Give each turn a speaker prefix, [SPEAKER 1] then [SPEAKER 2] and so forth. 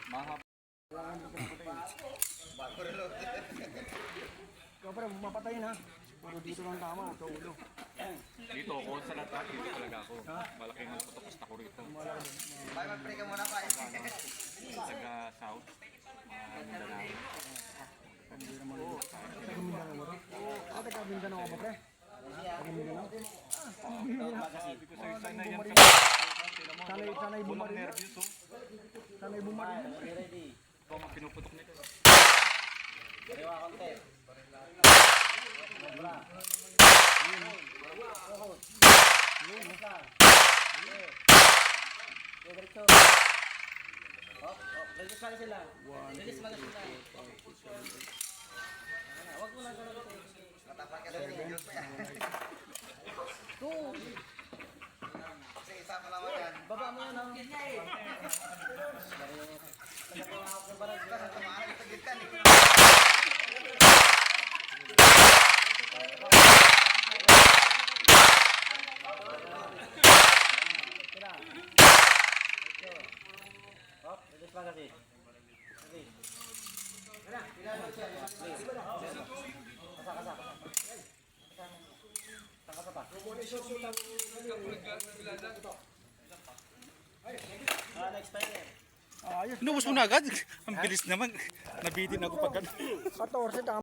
[SPEAKER 1] Mahap.
[SPEAKER 2] Ikaw pa rin, mapatayin ha. Puro dito lang tama, sa ulo.
[SPEAKER 1] Dito ako sa lahat, dito talaga ako. Malaking ang patapos na ko rito.
[SPEAKER 3] Bye, mag-pray ka muna pa.
[SPEAKER 1] Taga South. Mindanao.
[SPEAKER 2] Hindi naman. Taga Mindanao mo rin? Taga Mindanao ka ba pre? Taga Mindanao?
[SPEAKER 1] Sabi ko sa'yo, sana yan ka.
[SPEAKER 2] Sanay
[SPEAKER 1] Walang
[SPEAKER 2] bumaril.
[SPEAKER 1] nervyos oh.
[SPEAKER 2] Sanay bumaril.
[SPEAKER 1] Ikaw ang pinuputok nito.
[SPEAKER 3] Release pala sila. Release pala sila. Huwag mo lang gano'n. Matapan ka sa videos pa yan. Kasi isa pa naman yan. Baba mo yan ang. Kasi tumaan ito gitan. Release pa kasi. Next time eh.
[SPEAKER 2] Ayos.
[SPEAKER 1] Inubos mo na agad. Ang bilis naman. Nabitin ako pag
[SPEAKER 2] 14 tama.